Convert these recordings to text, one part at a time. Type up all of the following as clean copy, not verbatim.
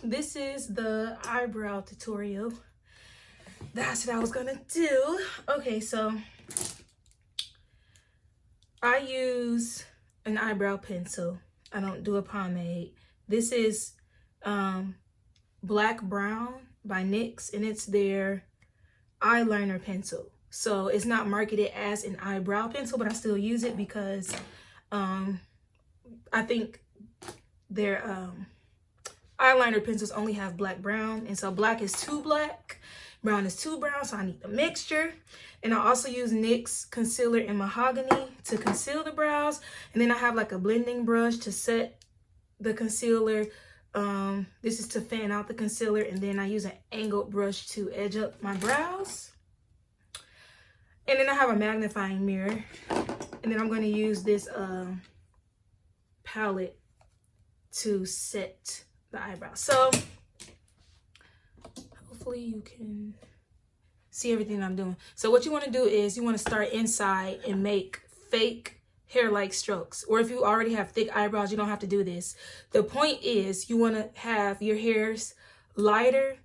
this is the eyebrow tutorial. That's what I was gonna do. Okay, so I use an eyebrow pencil. I don't do a pomade. This is Black Brown by NYX, and it's their eyeliner pencil. So it's not marketed as an eyebrow pencil, but I still use it because I think their eyeliner pencils only have black brown, and so black is too black, brown is too brown, so I need the mixture. And I also use NYX concealer in mahogany to conceal the brows, and then I have like a blending brush to set the concealer. This is to fan out the concealer, and then I use an angled brush to edge up my brows. And then I have a magnifying mirror, and then I'm going to use this palette to set the eyebrows. So hopefully you can see everything I'm doing. So what you want to do is you want to start inside and make fake hair-like strokes. Or if you already have thick eyebrows, you don't have to do this. The point is you want to have your hairs lighter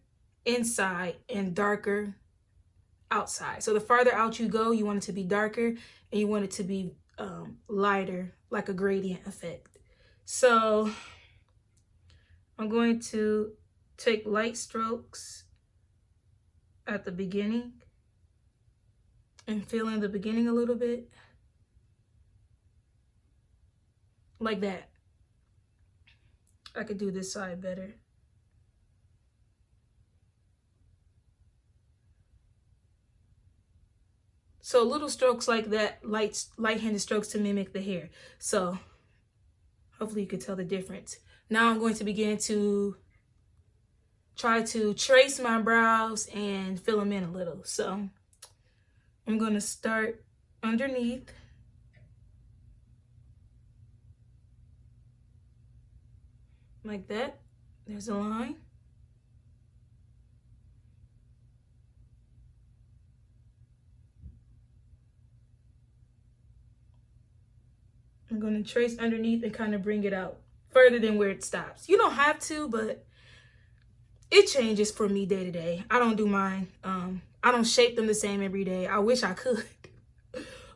inside and darker outside. So the farther out you go, you want it to be darker, and you want it to be lighter, like a gradient effect. So I'm going to take light strokes at the beginning and fill in the beginning a little bit, like that. I could do this side better. So little strokes like that, light-handed strokes to mimic the hair. So hopefully you can tell the difference. Now I'm going to begin to try to trace my brows and fill them in a little. So I'm going to start underneath. Like that. There's a line. I'm going to trace underneath and kind of bring it out further than where it stops. You don't have to, but it changes for me day to day. I don't do mine. I don't shape them the same every day. I wish I could,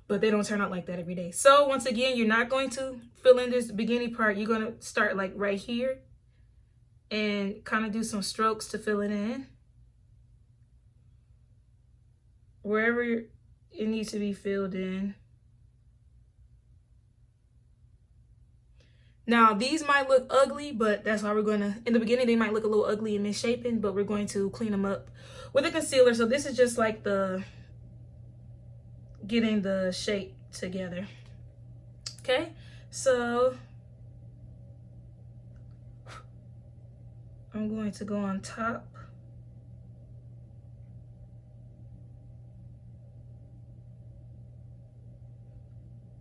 but they don't turn out like that every day. So once again, you're not going to fill in this beginning part. You're going to start like right here and kind of do some strokes to fill it in. Wherever it needs to be filled in. Now, these might look ugly, but that's why we're going to, in the beginning, they might look a little ugly and misshapen, but we're going to clean them up with a concealer. So this is just like the getting the shape together. Okay, so I'm going to go on top.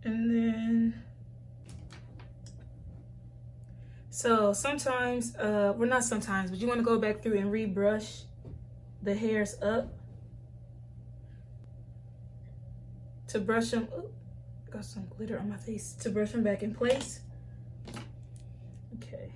And then, so sometimes, well, not sometimes, but you want to go back through and rebrush the hairs up to brush them. Ooh, got some glitter on my face. To brush them back in place. Okay.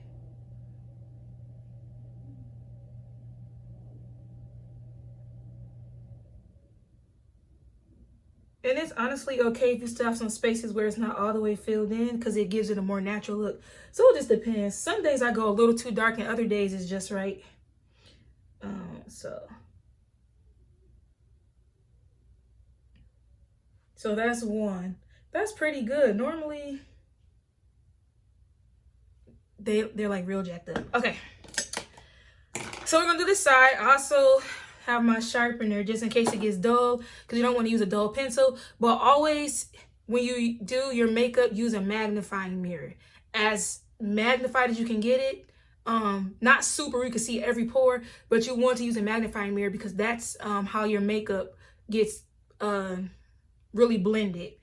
And it's honestly okay if you still have some spaces where it's not all the way filled in, because it gives it a more natural look. So it just depends. Some days I go a little too dark and other days it's just right. So that's one. That's pretty good. Normally they're like real jacked up. Okay. So we're gonna do this side. I also have my sharpener just in case it gets dull, because you don't want to use a dull pencil. But always when you do your makeup, use a magnifying mirror. As magnified as you can get it. Not super where you can see every pore, but you want to use a magnifying mirror because that's how your makeup gets really blended.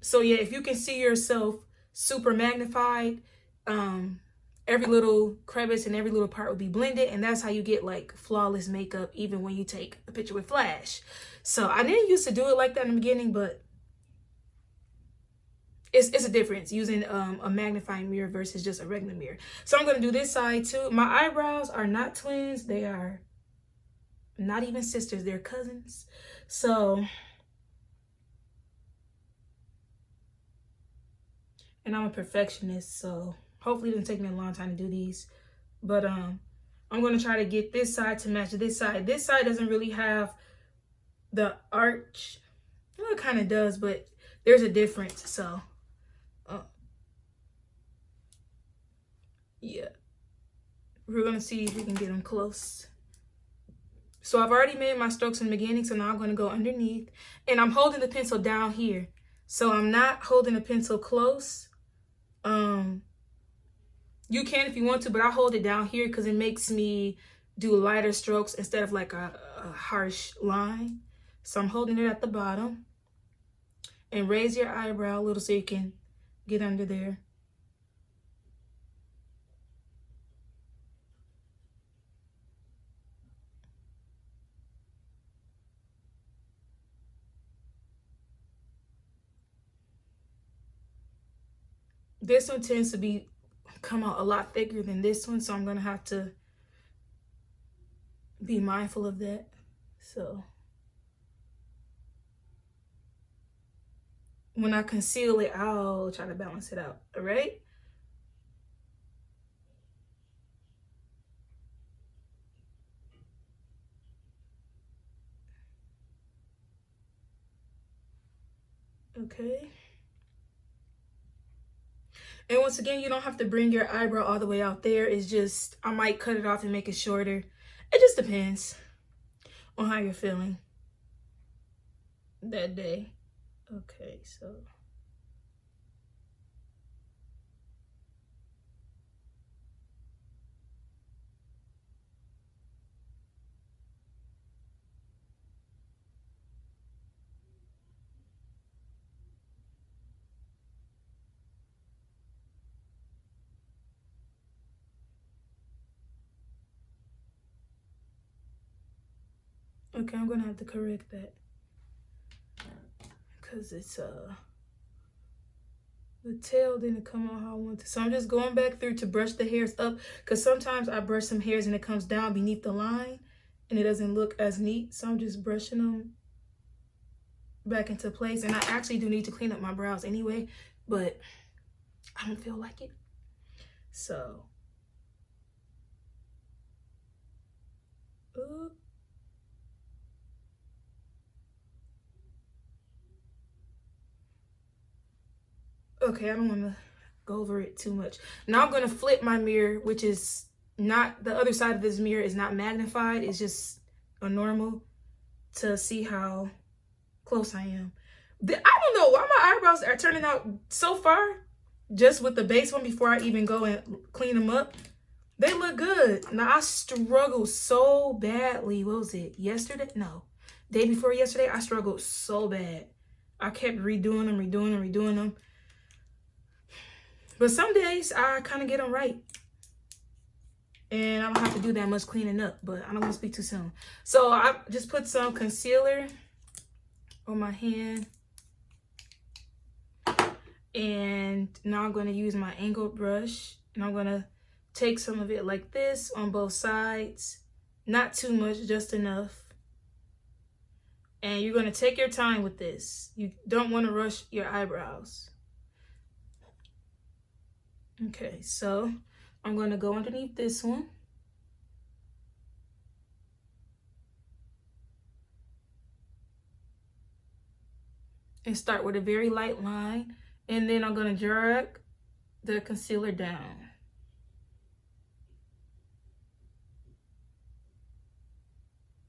So yeah, if you can see yourself super magnified, every little crevice and every little part will be blended, and that's how you get like flawless makeup even when you take a picture with flash. So I didn't used to do it like that in the beginning, but it's a difference using a magnifying mirror versus just a regular mirror. So I'm going to do this side too. My eyebrows are not twins. They are not even sisters. They're cousins. So, and I'm a perfectionist, so hopefully it doesn't take me a long time to do these. But I'm going to try to get this side to match this side. This side doesn't really have the arch. Well, it kind of does, but there's a difference. So, yeah. We're going to see if we can get them close. So I've already made my strokes in the beginning, so now I'm going to go underneath. And I'm holding the pencil down here. So I'm not holding the pencil close. You can if you want to, but I hold it down here because it makes me do lighter strokes instead of like a harsh line. So I'm holding it at the bottom. And raise your eyebrow a little so you can get under there. This one tends to come out a lot thicker than this one, so I'm gonna have to be mindful of that. So when I conceal it, I'll try to balance it out. All right. Okay. And once again, you don't have to bring your eyebrow all the way out there. It's just, I might cut it off and make it shorter. It just depends on how you're feeling that day. Okay, so. Okay, I'm gonna have to correct that because it's the tail didn't come out how I wanted to. So I'm just going back through to brush the hairs up because sometimes I brush some hairs and it comes down beneath the line and it doesn't look as neat. So I'm just brushing them back into place. And I actually do need to clean up my brows anyway, but I don't feel like it. So, okay, I don't want to go over it too much. Now I'm going to flip my mirror, which is not, the other side of this mirror is not magnified. It's just a normal, to see how close I am. I don't know why my eyebrows are turning out so far, just with the base one before I even go and clean them up. They look good. Now, I struggled so badly. What was it? Yesterday? No. Day before yesterday, I struggled so bad. I kept redoing them. But some days, I kind of get them right. And I don't have to do that much cleaning up, but I don't want to speak too soon. So, I just put some concealer on my hand. And now I'm going to use my angled brush. And I'm going to take some of it like this on both sides. Not too much, just enough. And you're going to take your time with this. You don't want to rush your eyebrows. Okay, so I'm going to go underneath this one. And start with a very light line. And then I'm going to drag the concealer down.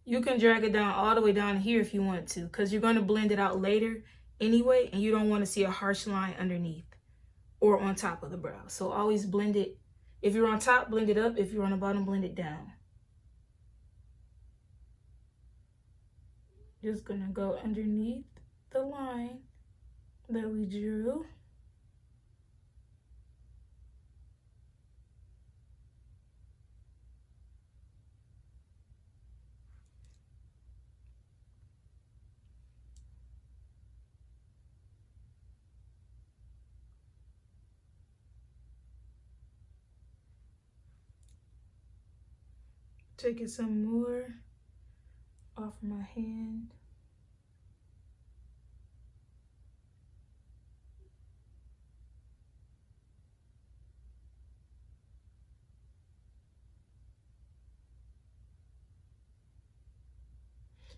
You can drag it down all the way down here if you want to, because you're going to blend it out later anyway, and you don't want to see a harsh line underneath or on top of the brow. So always blend it. If you're on top, blend it up. If you're on the bottom, blend it down. Just going to go underneath the line that we drew. Taking some more off my hand.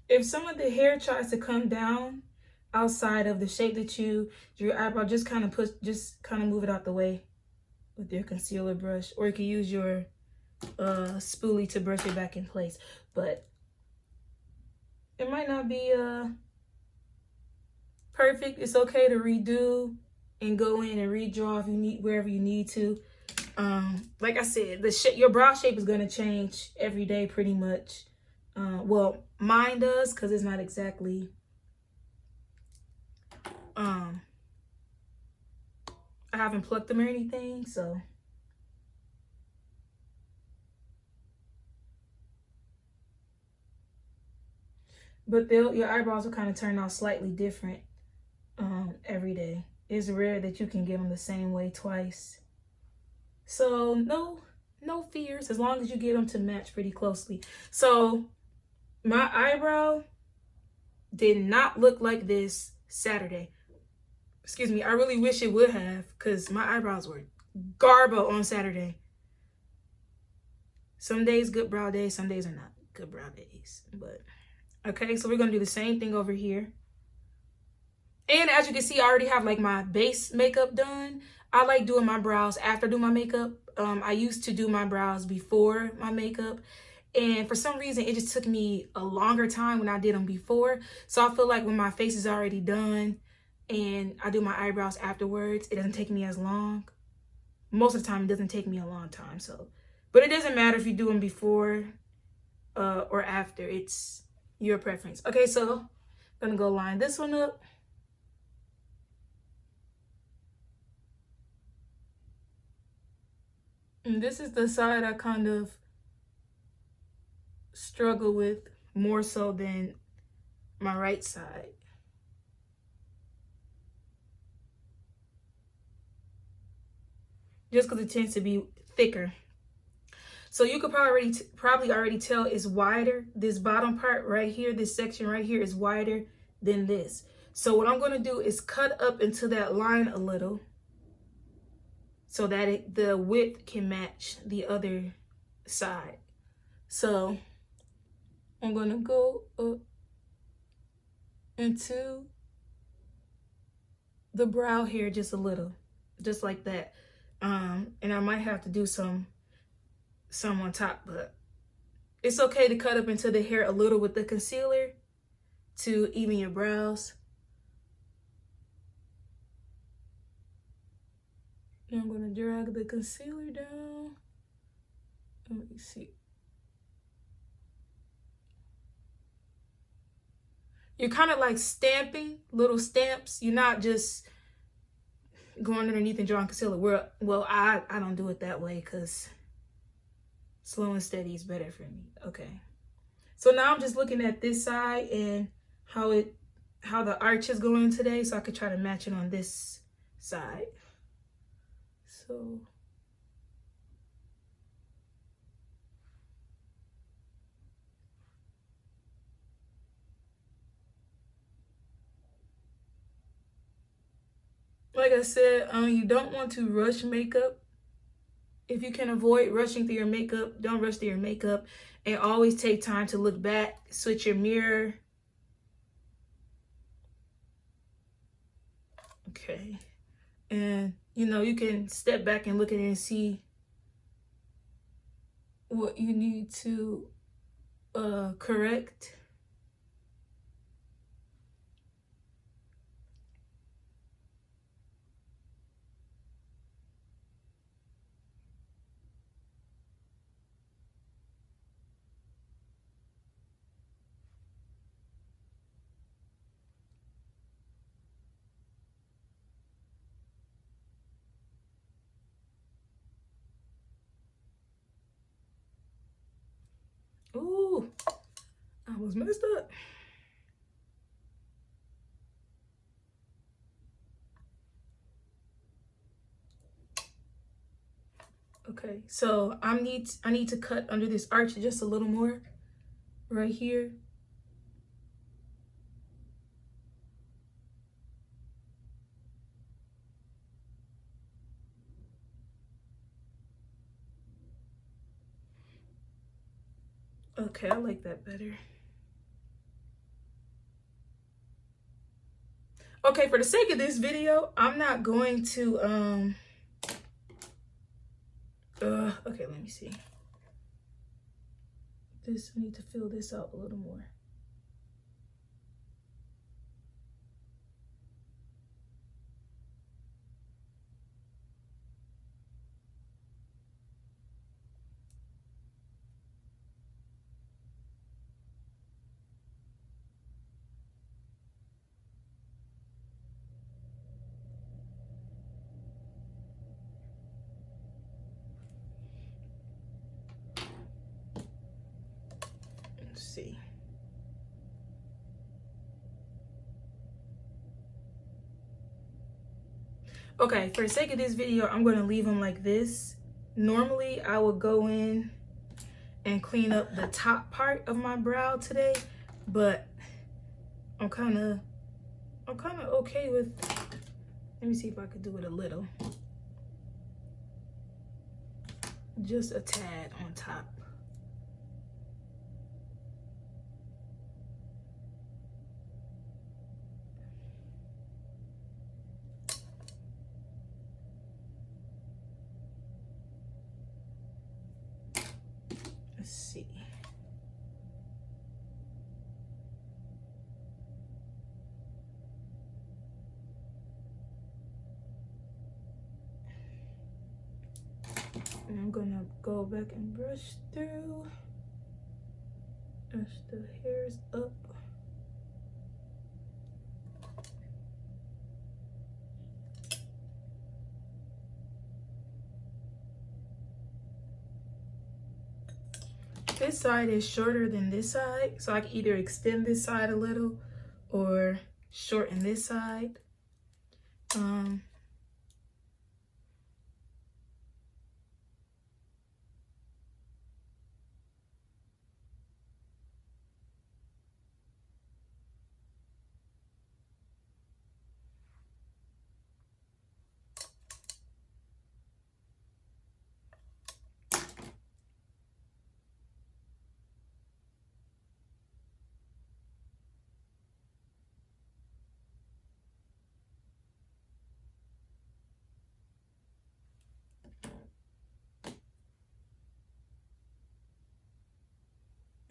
If some of the hair tries to come down outside of the shape that you drew your eyebrow, just kind of move it out the way with your concealer brush, or you can use your spoolie to brush it back in place. But it might not be perfect. It's okay to redo and go in and redraw if you need, wherever you need to. Like I said, your brow shape is going to change every day pretty much. Well, mine does, because it's not exactly I haven't plucked them or anything, so but your eyebrows will kind of turn out slightly different every day. It's rare that you can get them the same way twice. So no fears, as long as you get them to match pretty closely. So my eyebrow did not look like this Saturday. Excuse me, I really wish it would have, because my eyebrows were garbo on Saturday. Some days good brow days, some days are not good brow days. But okay, so we're gonna do the same thing over here. And as you can see, I already have like my base makeup done. I like doing my brows after I do my makeup. I used to do my brows before my makeup, and for some reason it just took me a longer time when I did them before. So I feel like when my face is already done and I do my eyebrows afterwards, it doesn't take me as long. Most of the time it doesn't take me a long time. So, but it doesn't matter if you do them before or after. It's your preference. Okay, so I'm gonna go line this one up. And this is the side I kind of struggle with more so than my right side. Just because it tends to be thicker. So you could probably already tell it's wider. This bottom part right here, this section right here is wider than this. So what I'm going to do is cut up into that line a little, so that the width can match the other side. So I'm gonna go up into the brow here just a little, just like that. And I might have to do some on top, but it's okay to cut up into the hair a little with the concealer to even your brows. Now I'm gonna drag the concealer down. Let me see. You're kind of like stamping little stamps. You're not just going underneath and drawing concealer. Well, I don't do it that way, because slow and steady is better for me. Okay. So now I'm just looking at this side and how the arch is going today, so I could try to match it on this side. So like I said, you don't want to rush makeup. If you can avoid rushing through your makeup, don't rush through your makeup, and always take time to look back, switch your mirror. Okay. And you can step back and look at it and see what you need to correct. Ooh, I almost messed up. Okay, so I need to cut under this arch just a little more right here. Okay, I like that better. Okay, for the sake of this video, I'm not going to okay, let me see. This, I need to fill this out a little more. Let's see. Okay, for the sake of this video, I'm going to leave them like this. Normally, I would go in and clean up the top part of my brow today, but I'm kind of okay with, let me see if I could do it a little. Just a tad on top. Let's see. And I'm gonna go back and brush through as the hair's up. This side is shorter than this side, so I can either extend this side a little or shorten this side.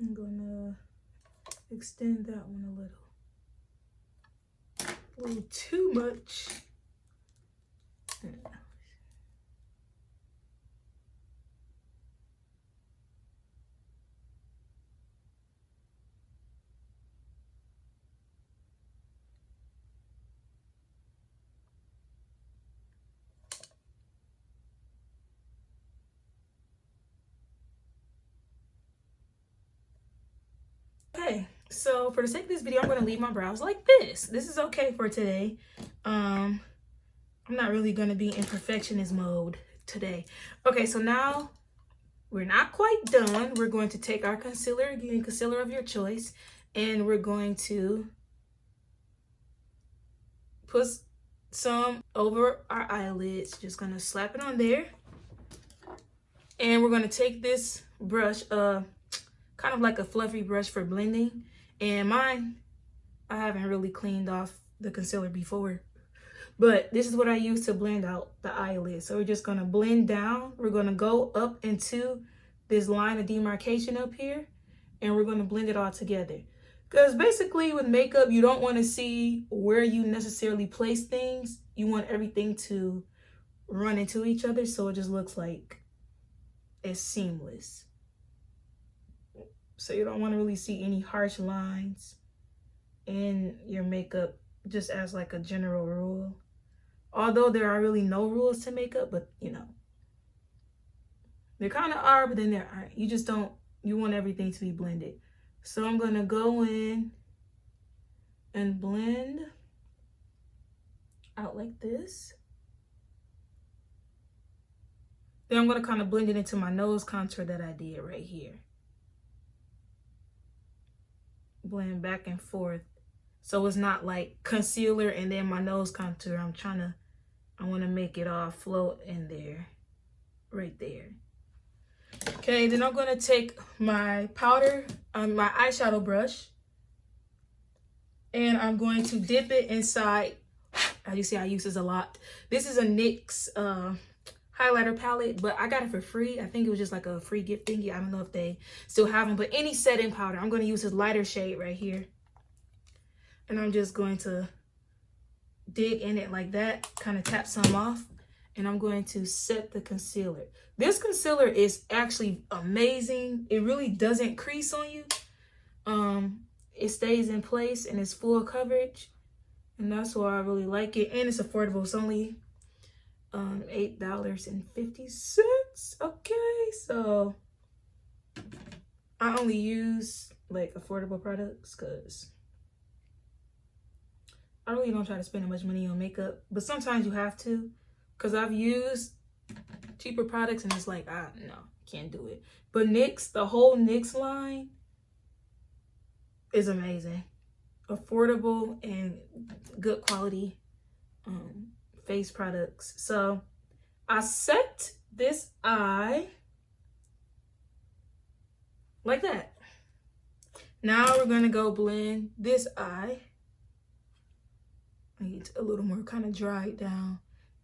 I'm gonna extend that one a little too much. Okay, so for the sake of this video, I'm going to leave my brows like this. This is okay for today. I'm not really going to be in perfectionist mode today. Okay, so now we're not quite done. We're going to take our concealer, again, concealer of your choice, and we're going to put some over our eyelids. Just going to slap it on there. And we're going to take this brush, kind of like a fluffy brush for blending, and mine, I haven't really cleaned off the concealer before, but this is what I use to blend out the eyelid. So we're just going to blend down. We're going to go up into this line of demarcation up here, and we're going to blend it all together, because basically with makeup, you don't want to see where you necessarily place things. You want everything to run into each other, so it just looks like it's seamless. So you don't want to really see any harsh lines in your makeup, just as like a general rule. Although there are really no rules to makeup, but you know, there kind of are, but then there aren't. You just don't, you want everything to be blended. So I'm going to go in and blend out like this. Then I'm going to kind of blend it into my nose contour that I did right here. Blend back and forth. So it's not like concealer and then my nose contour. I want to make it all float in there. Right there. Okay, then I'm going to take my powder, my eyeshadow brush. And I'm going to dip it inside. As you see, I use this a lot. This is a NYX highlighter palette, but I got it for free. I think it was just like a free gift thingy. I don't know if they still have them, but any setting powder. I'm going to use this lighter shade right here. And I'm just going to dig in it like that, kind of tap some off. And I'm going to set the concealer. This concealer is actually amazing. It really doesn't crease on you. It stays in place and it's full coverage. And that's why I really like it. And it's affordable. It's only $8.50. Okay, so I only use like affordable products because I really don't try to spend that much money on makeup. But sometimes you have to, because I've used cheaper products and it's like, no, can't do it. But NYX, the whole NYX line is amazing. Affordable and good quality face products. So I set this eye like that. Now we're gonna go blend this eye. I need a little more kind of dried down.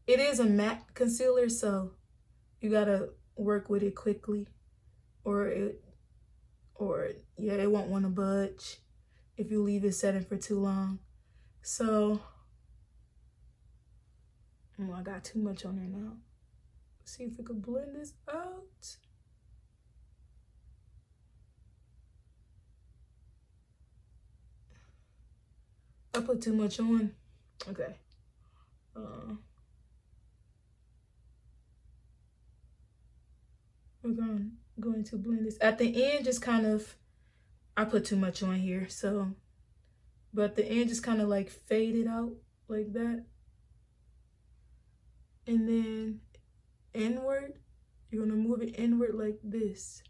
It is a matte concealer, so you gotta work with it quickly, or it won't want to budge if you leave it setting for too long. So, oh, I got too much on there now. Let's see if we can blend this out. I put too much on. Okay. We're going to blend this. At the end, just kind of, I put too much on here, so, but the end just kind of like fade it out like that. And then inward, you're gonna move it inward like this.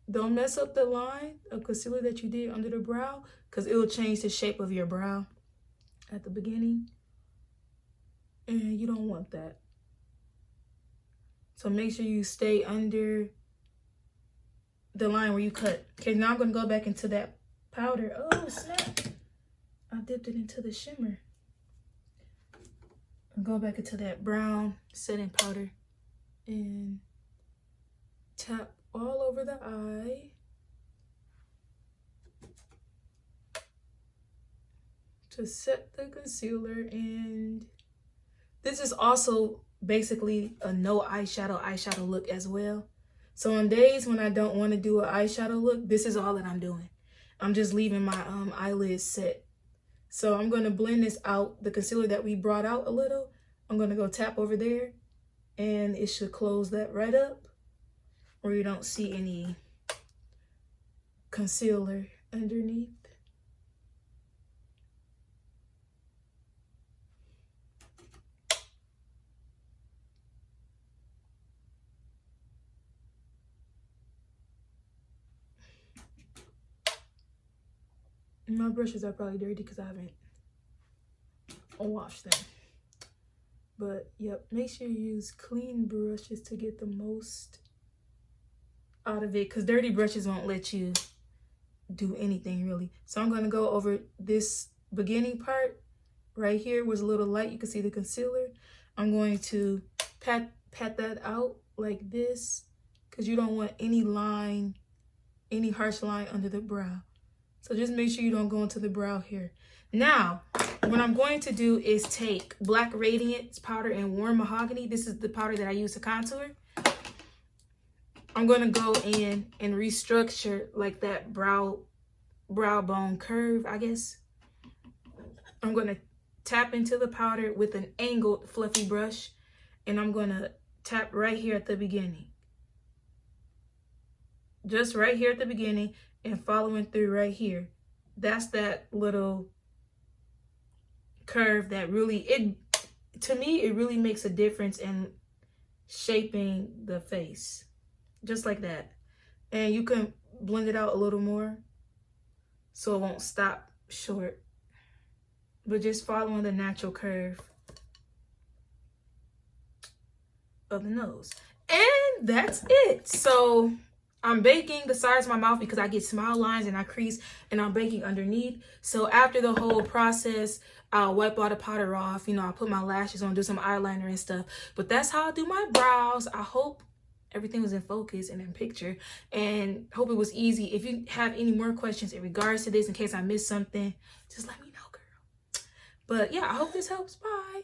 Don't mess up the line of concealer that you did under the brow, because it will change the shape of your brow at the beginning. And you don't want that. So make sure you stay under the line where you cut. Okay, now I'm gonna go back into that powder. Oh, snap. I dipped it into the shimmer. And go back into that brown setting powder and tap all over the eye. To set the concealer. And this is also basically a no eyeshadow look as well. So on days when I don't want to do an eyeshadow look, this is all that I'm doing. I'm just leaving my eyelids set. So I'm going to blend this out, the concealer that we brought out a little. I'm going to go tap over there and it should close that right up, or you don't see any concealer underneath. My brushes are probably dirty because I haven't washed them. But yep, make sure you use clean brushes to get the most out of it, because dirty brushes won't let you do anything really. So I'm going to go over this beginning part right here was a little light. You can see the concealer. I'm going to pat that out like this, because you don't want any line, any harsh line under the brow. So just make sure you don't go into the brow here. Now, what I'm going to do is take Black Radiance powder and Warm Mahogany. This is the powder that I use to contour. I'm going to go in and restructure like that brow bone curve, I guess. I'm going to tap into the powder with an angled fluffy brush, and I'm going to tap right here at the beginning. Just right here at the beginning and following through right here. That's that little curve that really, to me, it really makes a difference in shaping the face. Just like that. And you can blend it out a little more so it won't stop short. But just following the natural curve of the nose. And that's it. So I'm baking the sides of my mouth because I get smile lines and I crease, and I'm baking underneath. So after the whole process, I'll wipe all the powder off. You know, I'll put my lashes on, do some eyeliner and stuff. But that's how I do my brows. I hope everything was in focus and in picture, and hope it was easy. If you have any more questions in regards to this, in case I missed something, just let me know, girl. But yeah, I hope this helps. Bye.